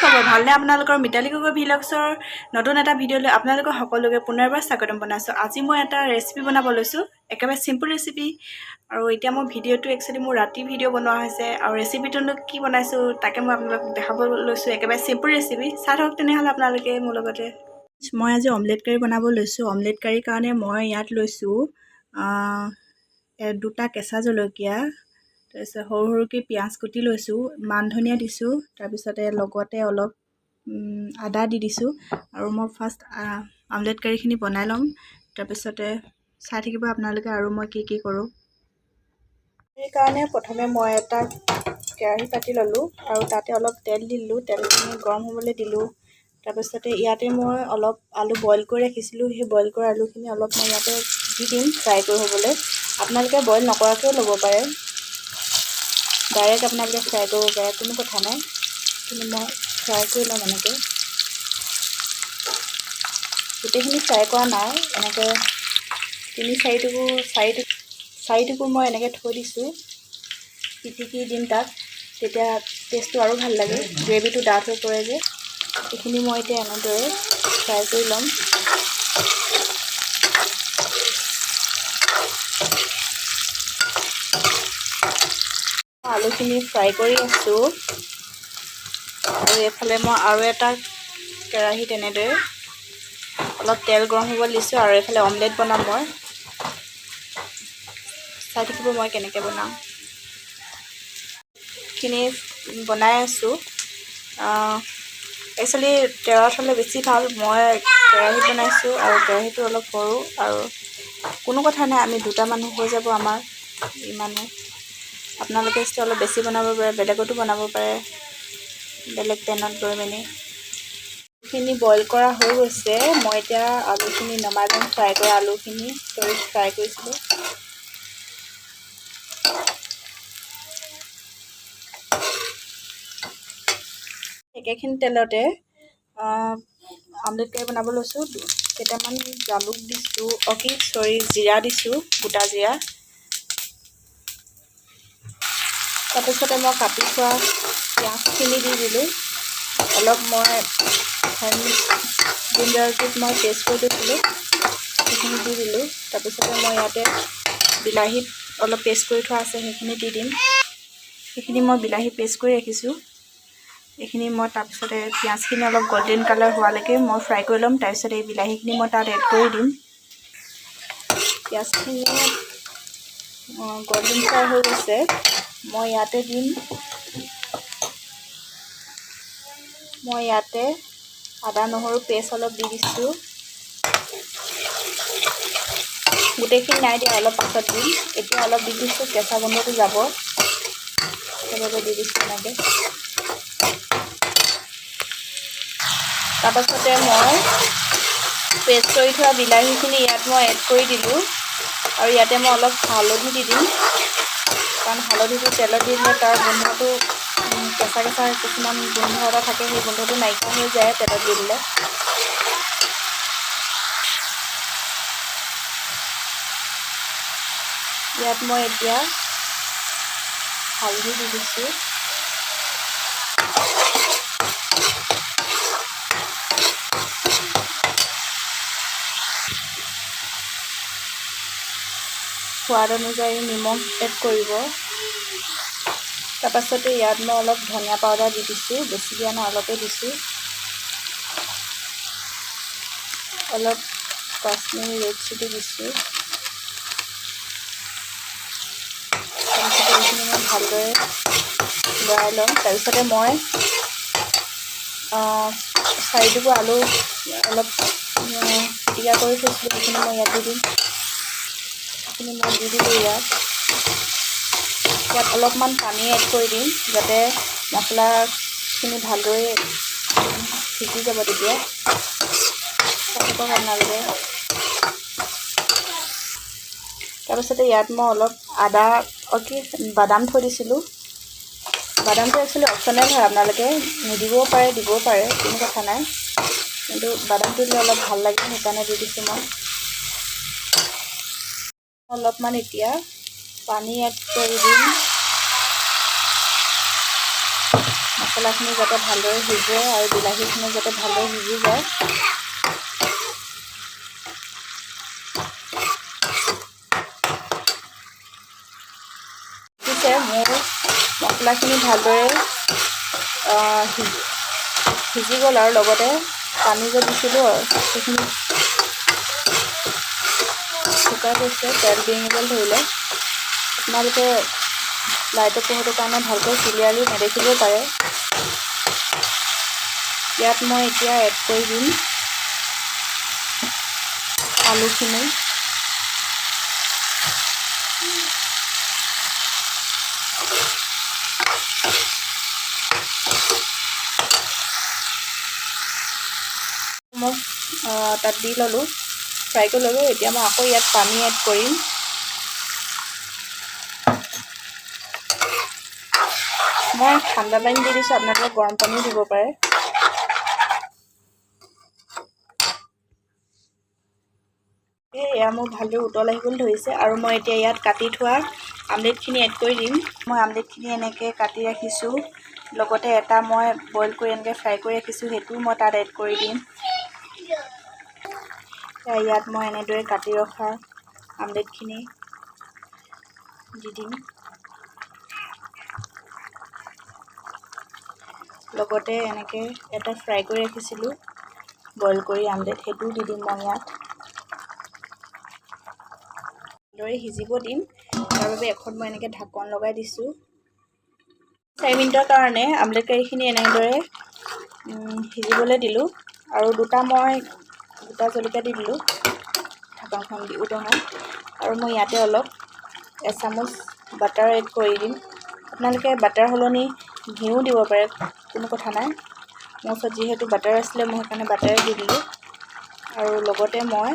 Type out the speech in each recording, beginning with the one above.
খবৰ ভালনে আপোনালোকৰ মিতালী গগৈ ভিলগছৰ নতুন এটা ভিডিঅ'লৈ আপোনালোকৰ সকলোকে পুনৰবাৰ স্বাগতম জনাইছোঁ। আজি মই এটা ৰেচিপি বনাব লৈছোঁ, একেবাৰে চিম্পুল ৰেচিপি। আৰু এতিয়া মই ভিডিঅ'টো একচুৱেলি মোৰ ৰাতি ভিডিঅ' বনোৱা হৈছে আৰু ৰেচিপিটোনো কি বনাইছোঁ তাকে মই আপোনালোকক দেখাব লৈছোঁ। একেবাৰে চিম্পুল ৰেচিপি, চাই থাকক তেনেহ'লে আপোনালোকে মোৰ লগতে। মই আজি অমলেট কাৰী বনাব লৈছোঁ। অমলেট কাৰীৰ কাৰণে মই ইয়াত লৈছোঁ 2টা কেঁচা জলকীয়া, তাৰপিছত সৰু সৰুকৈ পিঁয়াজ কুটি লৈছোঁ, মান ধনিয়া দিছোঁ, তাৰপিছতে লগতে অলপ আদা দি দিছোঁ। আৰু মই ফাৰ্ষ্ট আমলেট কাৰীখিনি বনাই ল'ম, তাৰপিছতে চাই থাকিব আপোনালোকে আৰু মই কি কি কৰোঁ। সেইকাৰণে প্ৰথমে মই এটা কেৰাহী পাতি ল'লোঁ আৰু তাতে অলপ তেল দিলোঁ। তেলখিনি গৰম হ'বলৈ দিলোঁ। তাৰপিছতে ইয়াতে মই অলপ আলু বইল কৰি ৰাখিছিলোঁ, সেই বইল কৰা আলুখিনি অলপ মই ইয়াতে দি দিম ফ্ৰাই কৰি হ'বলৈ। আপোনালোকে বইল নকৰাকৈও ল'ব পাৰে, ডাইৰেক্ট আপোনালোকে ফ্ৰাই কৰিব পাৰে, কোনো কথা নাই, কিন্তু মই ফ্ৰাই কৰি ল'ম এনেকৈ। গোটেইখিনি ফ্ৰাই কৰা নাই, এনেকৈ 4টুকুৰ মই এনেকৈ থৈ দিছোঁ, পিটিকি দিম তাত, তেতিয়া টেষ্টটো আৰু ভাল লাগে, গ্ৰেভিটো ডাঠ হৈ পৰে যে। এইখিনি মই এতিয়া এনেদৰে ফ্ৰাই কৰি ল'ম। আলুখিনি ফ্ৰাই কৰি আছোঁ আৰু এইফালে মই আৰু এটা কেৰাহীত এনেদৰে অলপ তেল গৰম হ'ব দিছোঁ আৰু এইফালে অমলেট বনাম মই। চাই থাকিব মই কেনেকৈ বনাওঁ। খিনি বনাই আছোঁ। একচুৱেলি তেলত হ'লে বেছি ভাল, মই কেৰাহীত বনাইছোঁ আৰু কেৰাহীটো অলপ সৰু, আৰু কোনো কথা নাই, আমি 2টা মানুহ হৈ যাব আমাৰ ইমানো। আপোনালোকে অলপ বেছি বনাব পাৰে, বেলেগতো বনাব পাৰে, বেলেগ পেনত গৈ মেলি। আলুখিনি বইল কৰা হৈ গৈছে, মই এতিয়া আলুখিনি নমাই ল'ম। ফ্ৰাই কৰা আলুখিনি ফ্ৰাই কৰিছিলোঁ। একেখিনি তেলতে আমলেট কাৰী বনাব লৈছোঁ। কেইটামান জালুক দিছোঁ, জিৰা দিছোঁ, গোটা জিৰা। তাৰপিছতে মই কাটি থোৱা পিঁয়াজখিনি দি দিলোঁ। অলপ মই ব্লেণ্ডাৰটোত মই পেষ্ট কৰি দিছিলোঁ, সেইখিনি দি দিলোঁ। তাৰপিছতে মই ইয়াতে বিলাহী অলপ পেষ্ট কৰি থোৱা আছে, সেইখিনি দি দিম। সেইখিনি মই বিলাহী পেষ্ট কৰি ৰাখিছোঁ, এইখিনি মই তাৰপিছতে পিঁয়াজখিনি অলপ গল্ডেন কালাৰ হোৱালৈকে মই ফ্ৰাই কৰি ল'ম। তাৰপিছতে এই বিলাহীখিনি মই তাত এড কৰি দিম। পিঁয়াজখিনি গল্ডেন ফ্ৰাই হৈ গৈছে, মই ইয়াতে আদা নহৰু পেষ্ট অলপ দি দিছোঁ। গোটেইখিনি নাই দিয়া, অলপ পাছত দিম। এতিয়া অলপ দি দিছোঁ, কেঁচা গোন্ধটো যাব, সেইবাবে দি দিছোঁ এনেকৈ। তাৰপাছতে মই পেষ্ট কৰি থোৱা বিলাহীখিনি ইয়াত মই এড কৰি দিলোঁ, আৰু ইয়াতে মই অলপ হালধি দি দিম, কাৰণ হালধিটো তেলত দি দিলে তাৰ গোন্ধটো কেঁচা কিছুমান গোন্ধ এটা থাকে, সেই গোন্ধটো নাইকিয়া হৈ যায় তেলত দি দিলে। ইয়াত মই এতিয়া হালধি দি দিছোঁ। সোৱাদ অনুযায়ী নিমখ এড কৰিব। তাৰপাছতে ইয়াত মই অলপ ধনিয়া পাউডাৰ দি দিছোঁ, বেছি দিয়া নাই, অলপেই দিছোঁ। অলপ কাশ্মীৰী ৰেড চিলি দিছোঁ। তাৰপিছতে এইখিনি মই ভালদৰে লৰাই ল'ম। তাৰপিছতে মই 4টুকুৰ আলু অলপ পিটিকা কৰি থৈছিলোঁ, সেইখিনি মই ইয়াত দি দিম। সেইখিনি মই দি দিলোঁ। ইয়াত অলপমান পানী এড কৰি দিম, যাতে মছলাখিনি ভালদৰে সিজি যাব। তেতিয়া আপোনালোকে তাৰপিছতে ইয়াত মই অলপ বাদাম থৈ দিছিলোঁ। বাদামটো একচুৱেলি অপশ্যনেল হয়, আপোনালোকে নিদিবও পাৰে, দিবও পাৰে, কোনো কথা নাই, কিন্তু বাদামটো দিলে অলপ ভাল লাগে, সেইকাৰণে দি দিছোঁ মই। অলপমান এতিয়া পানী এড কৰি দিম মছলাখিনি যাতে ভালদৰে সিজে আৰু বিলাহীখিনি যাতে ভালদৰে সিজি যায়। পিছে মোৰ মছলাখিনি ভালদৰে সিজি গ'ল আৰু লগতে পানী যে দিছিলোঁ সেইখিনি শুকাই গৈছে, তেল ডিঙিবলৈ ধৰিলে। আপোনালোকে লাইটৰ পোহৰটোৰ কাৰণে ভালকৈ ক্লিয়াৰলি নেদেখিব পাৰে। ইয়াত মই এতিয়া এড কৰি দিম আলুখিনি। মই তাত দি ল'লোঁ, ফ্ৰাই কৰি ল'লোঁ। এতিয়া মই আকৌ ইয়াত পানী এড কৰিম। মই ঠাণ্ডা পানী দি দিছোঁ, আপোনালোকে গৰম পানীও দিব পাৰে। এয়া মোৰ ভালদৰে উতল আহিবলৈ ধৰিছে আৰু মই এতিয়া ইয়াত কাটি থোৱা আমলেটখিনি এড কৰি দিম। মই আমলেটখিনি এনেকৈ কাটি ৰাখিছোঁ, লগতে এটা মই বইল কৰি এনেকৈ ফ্ৰাই কৰি ৰাখিছোঁ, সেইটোও মই তাত এড কৰি দিম। ইয়াত মই এনেদৰে কাটি ৰখা আমলেটখিনি দি দিম, লগতে এনেকৈ এটা ফ্ৰাই কৰি ৰাখিছিলোঁ বইল কৰি আমলেট, সেইটোও দি দিম মই ইয়াত। ভালদৰে সিজিব দিম, তাৰ বাবে এখন মই এনেকৈ ঢাকন লগাই দিছোঁ। 4 মিনিটৰ কাৰণে আমলেট কাৰীখিনি এনেদৰে সিজিবলৈ দিলোঁ আৰু মই গোটা জলকীয়া দি দিলোঁ ঢাকনখন দি উদঙাই। আৰু মই ইয়াতে অলপ এচামুচ বাটাৰ এড কৰি দিম। আপোনালোকে বাটাৰ সলনি ঘিউ দিব পাৰে, কোনো কথা নাই। মোৰ ওচৰত যিহেতু বাটাৰ আছিলে, মই সেইকাৰণে বাটাৰে দি দিলোঁ। আৰু লগতে মই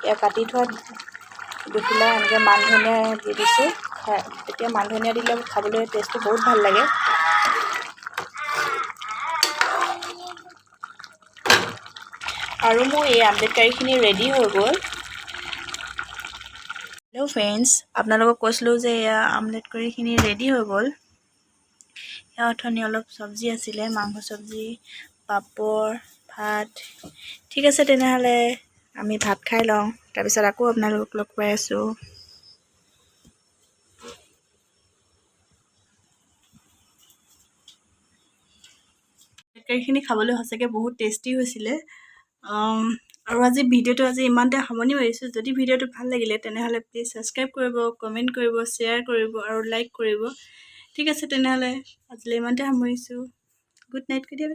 ইয়াত কাটি থোৱা দুখিলা এনেকৈ মান ধনিয়া দি দিছোঁ। এতিয়া মান ধনিয়া দিলে খাবলৈ টেষ্টটো বহুত ভাল লাগে। আৰু মোৰ এই আমলেট কাৰীখিনি ৰেডি হৈ গ'ল। হেল্ল' ফ্ৰেণ্ডছ, আপোনালোকক কৈছিলোঁ যে এয়া আমলেট কাৰীখিনি ৰেডি হৈ গ'ল। এয়া অথনি অলপ চব্জি আছিলে, মাংস চব্জি, পাপৰ, ভাত। ঠিক আছে তেনেহ'লে আমি ভাত খাই লওঁ, তাৰপিছত আকৌ আপোনালোকক লগ পাই আছোঁ। তৰকাৰীখিনি খাবলৈ সঁচাকৈ বহুত টেষ্টি হৈছিলে। আৰু ভিডিঅ'টো ইমানতে সামৰণি মাৰিছোঁ। যদি ভিডিঅ'টো ভাল লাগিলে তেনেহ'লে প্লিজ ছাবস্ক্ৰাইব কৰিব, কমেণ্ট কৰিব, শ্বেয়াৰ কৰিব আৰু লাইক কৰিব। ঠিক আছে তেনেহ'লে আজিলৈ ইমানতে সামৰিছোঁ। গুড নাইট কৈ দিয়া।